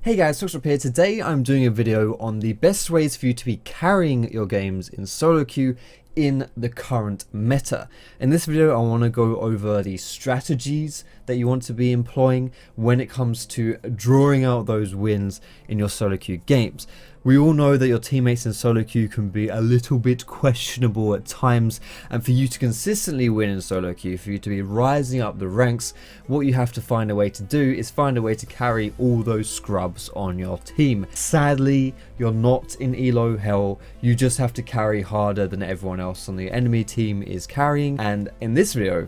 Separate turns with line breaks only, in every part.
Hey guys, Foxdrop here. Today I'm doing a video on the best ways for you to be carrying your games in solo queue in the current meta. In this video I want to go over the strategies that you want to be employing when it comes to drawing out those wins in your solo queue games. We all know that your teammates in solo queue can be a little bit questionable at times, and for you to consistently win in solo queue, for you to be rising up the ranks, what you have to find a way to do is find a way to carry all those scrubs on your team. Sadly, you're not in elo hell, you just have to carry harder than everyone else on the enemy team is carrying, and in this video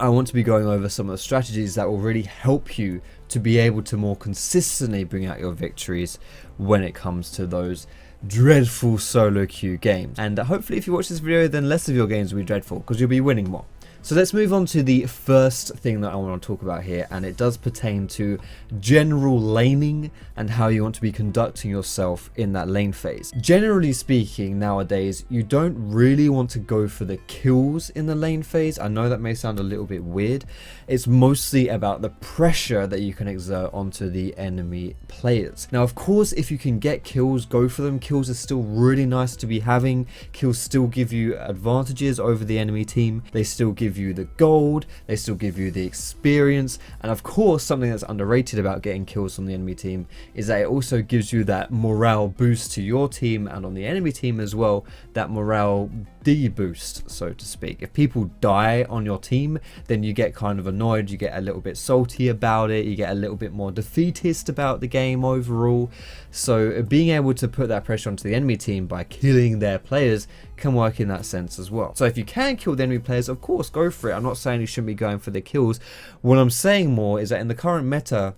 I want to be going over some of the strategies that will really help you to be able to more consistently bring out your victories when it comes to those dreadful solo queue games. And hopefully if you watch this video, then less of your games will be dreadful because you'll be winning more. So let's move on to the first thing that I want to talk about here, and it does pertain to general laning and how you want to be conducting yourself in that lane phase. Generally speaking, nowadays you don't really want to go for the kills in the lane phase. I know that may sound a little bit weird. It's mostly about the pressure that you can exert onto the enemy players. Now of course, if you can get kills, go for them. Kills are still really nice to be having. Kills still give you advantages over the enemy team. They still give you the gold, they still give you the experience, and of course something that's underrated about getting kills on the enemy team is that it also gives you that morale boost to your team, and on the enemy team as well, that morale de-boost, so to speak. If people die on your team, then you get kind of annoyed, you get a little bit salty about it, you get a little bit more defeatist about the game overall. So being able to put that pressure onto the enemy team by killing their players can work in that sense as well. So if you can kill the enemy players, of course go for it. I'm not saying you shouldn't be going for the kills. What I'm saying more is that in the current meta,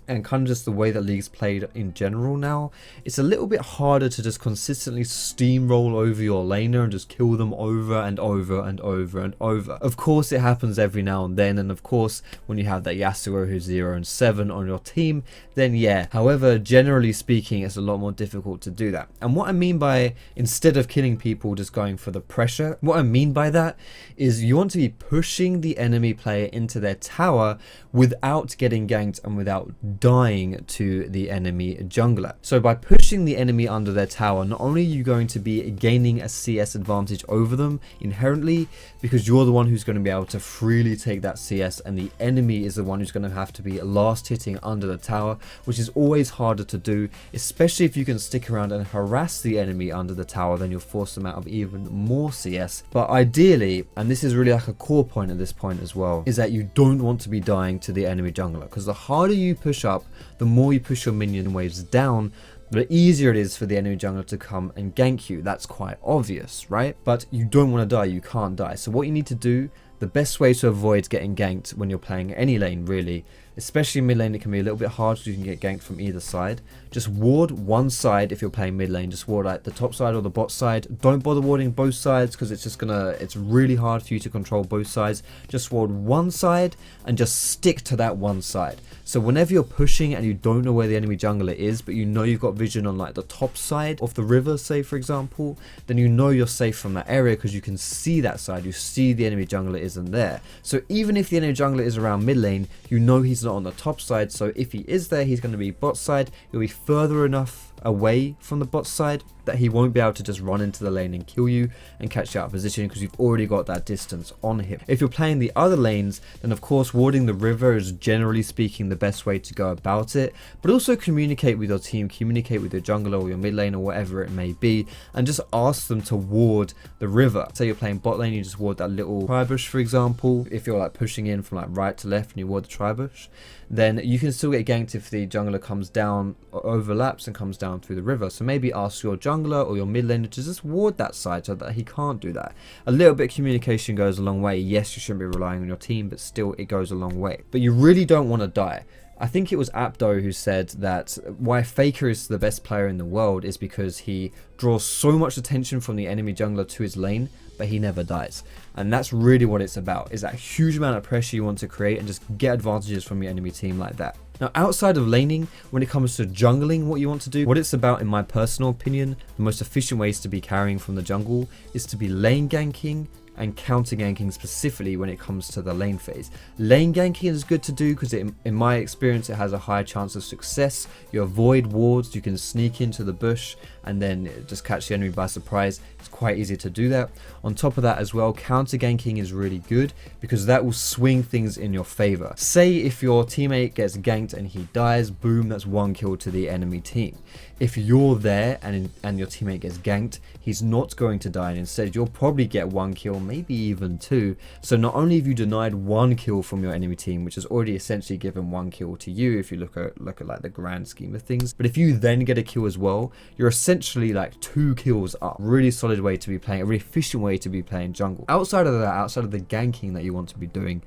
and kind of just the way that League's played in general now, it's a little bit harder to just consistently steamroll over your laner and just kill them over and over and over and over. Of course it happens every now and then, and of course when you have that Yasuo who's 0 and 7 on your team, then yeah. However, generally speaking, it's a lot more difficult to do that. And what I mean by instead of killing people, just going for the pressure, what I mean by that is you want to be pushing the enemy player into their tower without getting ganked and without dying to the enemy jungler. So by pushing the enemy under their tower, not only are you going to be gaining a CS advantage over them inherently, because you're the one who's going to be able to freely take that CS, and the enemy is the one who's going to have to be last hitting under the tower, which is always harder to do, especially if you can stick around and harass the enemy under the tower, then you'll force them out of even more CS. But ideally, and this is really like a core point at this point as well, is that you don't want to be dying to the enemy jungler, because the harder you push up, the more you push your minion waves down, the easier it is for the enemy jungler to come and gank you. That's quite obvious, right? But you don't want to die, you can't die. So what you need to do, the best way to avoid getting ganked when you're playing any lane really, especially mid lane, it can be a little bit hard because you can get ganked from either side. Just ward one side if you're playing mid lane. Just ward like the top side or the bot side. Don't bother warding both sides because it's really hard for you to control both sides. Just ward one side and just stick to that one side. So whenever you're pushing and you don't know where the enemy jungler is, but you know you've got vision on like the top side of the river, say for example, then you know you're safe from that area because you can see that side. You see the enemy jungler isn't there. So even if the enemy jungler is around mid lane, you know he's not on the top side. So if he is there, he's going to be bot side. He'll be further enough away from the bot side that he won't be able to just run into the lane and kill you and catch you out of position because you've already got that distance on him. If you're playing the other lanes, then of course warding the river is generally speaking the best way to go about it, but also communicate with your team, communicate with your jungler or your mid lane or whatever it may be, and just ask them to ward the river. Say you're playing bot lane, you just ward that little tribush for example. If you're like pushing in from like right to left and you ward the tribush, then you can still get ganked if the jungler comes down, overlaps and comes down through the river. So maybe ask your jungler or your mid laner to just ward that side so that he can't do that. A little bit of communication goes a long way. Yes, you shouldn't be relying on your team, but still it goes a long way. But you really don't want to die. I think it was Apto who said that why Faker is the best player in the world is because he draws so much attention from the enemy jungler to his lane, but he never dies. And that's really what it's about, is that huge amount of pressure you want to create and just get advantages from your enemy team like that. Now outside of laning, when it comes to jungling, what you want to do, what it's about in my personal opinion, the most efficient ways to be carrying from the jungle is to be lane ganking and counter ganking specifically when it comes to the lane phase. Lane ganking is good to do because in my experience it has a higher chance of success. You avoid wards, you can sneak into the bush and then just catch the enemy by surprise. It's quite easy to do that. On top of that as well, counter ganking is really good because that will swing things in your favor. Say if your teammate gets ganked and he dies, boom, that's 1 kill to the enemy team. If you're there and your teammate gets ganked, he's not going to die, and instead you'll probably get 1 kill, maybe even 2. So not only have you denied 1 kill from your enemy team, which has already essentially given 1 kill to you if you look at like the grand scheme of things, but if you then get a kill as well, you're essentially like 2 kills up. Really solid way to be playing, a really efficient way to be playing jungle. Outside of that, outside of the ganking that you want to be doing,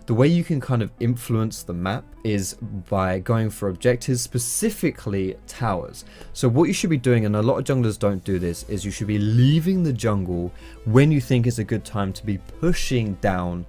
the way you can kind of influence the map is by going for objectives, specifically towers. So what you should be doing, and a lot of junglers don't do this, is you should be leaving the jungle when you think it's a good time to be pushing down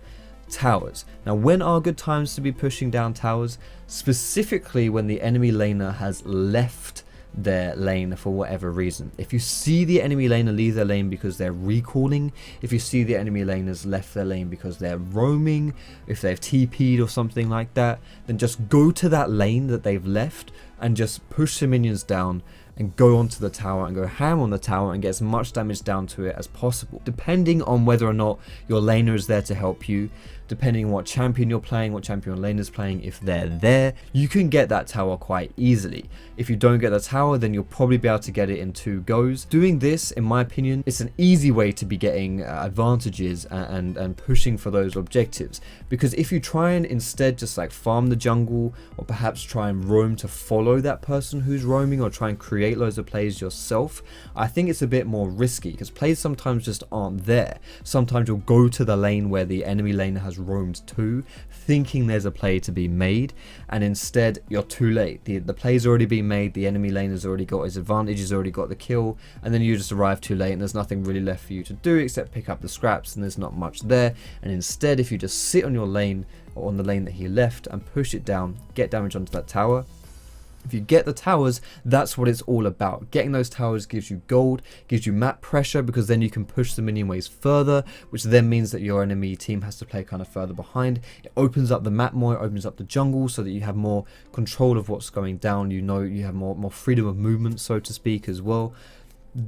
towers. Now, when are good times to be pushing down towers? Specifically when the enemy laner has left their lane for whatever reason. If you see the enemy laner leave their lane because they're recalling, if you see the enemy laners left their lane because they're roaming, if they've TP'd or something like that, then just go to that lane that they've left and just push the minions down and go onto the tower and go ham on the tower and get as much damage down to it as possible. Depending on whether or not your laner is there to help you, depending on what champion you're playing, what champion your lane is playing, if they're there, you can get that tower quite easily. If you don't get the tower, then you'll probably be able to get it in 2 goes. Doing this, in my opinion, it's an easy way to be getting advantages and pushing for those objectives. Because if you try and instead just like farm the jungle, or perhaps try and roam to follow that person who's roaming, or try and create loads of plays yourself, I think it's a bit more risky because plays sometimes just aren't there. Sometimes you'll go to the lane where the enemy laner has roamed to, thinking there's a play to be made, and instead you're too late. The play's already been made, the enemy laner's already got his advantage, he's already got the kill, and then you just arrive too late and there's nothing really left for you to do except pick up the scraps, and there's not much there. And instead, if you just sit on your lane, or on the lane that he left, and push it down, get damage onto that tower, if you get the towers, that's what it's all about. Getting those towers gives you gold, gives you map pressure, because then you can push the minion waves further, which then means that your enemy team has to play kind of further behind. It opens up the map more, it opens up the jungle so that you have more control of what's going down. You know, you have more freedom of movement, so to speak, as well.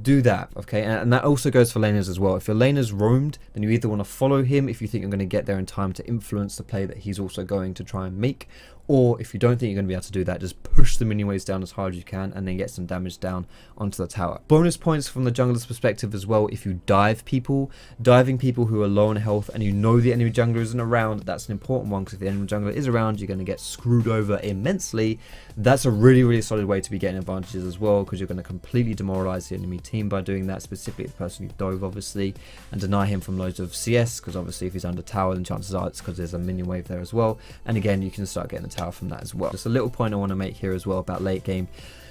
Do that, okay? And that also goes for laners as well. If your laner's roamed, then you either want to follow him if you think you're going to get there in time to influence the play that he's also going to try and make, or if you don't think you're going to be able to do that, just push the minion waves down as hard as you can and then get some damage down onto the tower. Bonus points from the jungler's perspective as well: if you dive people, diving people who are low on health and you know the enemy jungler isn't around, that's an important one, because if the enemy jungler is around, you're going to get screwed over immensely. That's a really solid way to be getting advantages as well, because you're going to completely demoralize the enemy team by doing that, specifically the person who dove, obviously, and deny him from loads of CS, because obviously if he's under tower, then chances are it's because there's a minion wave there as well. And again, you can start getting the tower from that as well. Just a little point I want to make here as well about late game.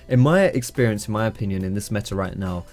In my experience, in my opinion, in this meta right now,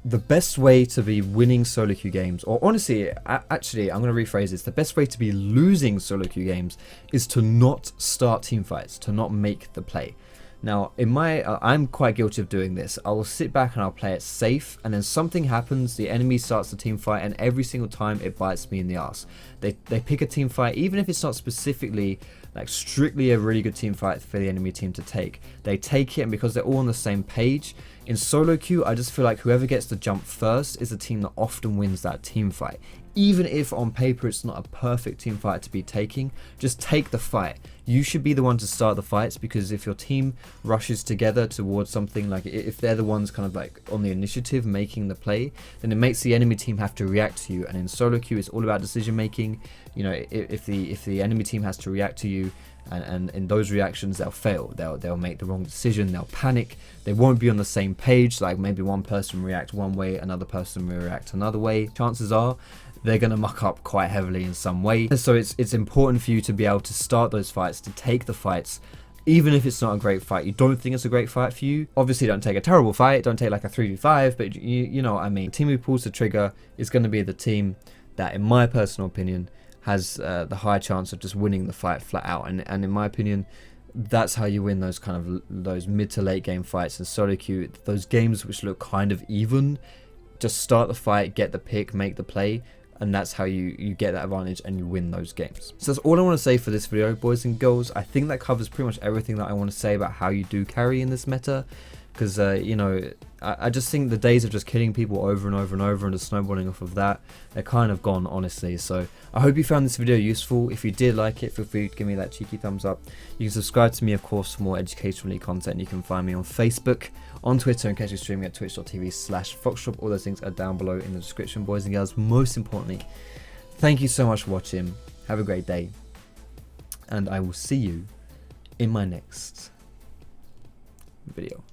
the best way to be winning solo queue games, or honestly, actually, I'm going to rephrase this, the best way to be losing solo queue games is to not start team fights, to not make the play. Now, I'm quite guilty of doing this. I will sit back and I'll play it safe, and then something happens, the enemy starts the team fight, and every single time it bites me in the ass. They pick a team fight, even if it's not specifically like strictly a really good team fight for the enemy team to take. They take it, and because they're all on the same page, in solo queue, I just feel like whoever gets the jump first is the team that often wins that team fight. Even if on paper it's not a perfect team fight to be taking, just take the fight. You should be the one to start the fights, because if your team rushes together towards something, like if they're the ones kind of like on the initiative making the play, then it makes the enemy team have to react to you. And in solo queue, it's all about decision making. You know, if the enemy team has to react to you, and in those reactions they'll fail, they'll make the wrong decision, they'll panic, they won't be on the same page. Like maybe one person react one way, another person will react another way. Chances are they're going to muck up quite heavily in some way. So it's important for you to be able to start those fights, to take the fights, even if it's not a great fight. You don't think it's a great fight for you, obviously don't take a terrible fight, don't take like a 3v5, but you know what I mean. The team who pulls the trigger is going to be the team that, in my personal opinion, has the high chance of just winning the fight flat out. And in my opinion, that's how you win those kind of those mid to late game fights in solo queue. Those games which look kind of even, just start the fight, get the pick, make the play. and that's how you get that advantage and you win those games. So that's all I want to say for this video, boys and girls. I think that covers pretty much everything that I want to say about how you do carry in this meta, because you know, I just think the days of just killing people over and over and over and just snowballing off of that, they're kind of gone, honestly. So I hope you found this video useful. If you did like it, feel free to give me that cheeky thumbs up. You can subscribe to me, of course, for more educational content. You can find me on Facebook, on Twitter, and catch me streaming at twitch.tv/Foxdrop. All those things are down below in the description, boys and girls. Most importantly, thank you so much for watching. Have a great day, and I will see you in my next video.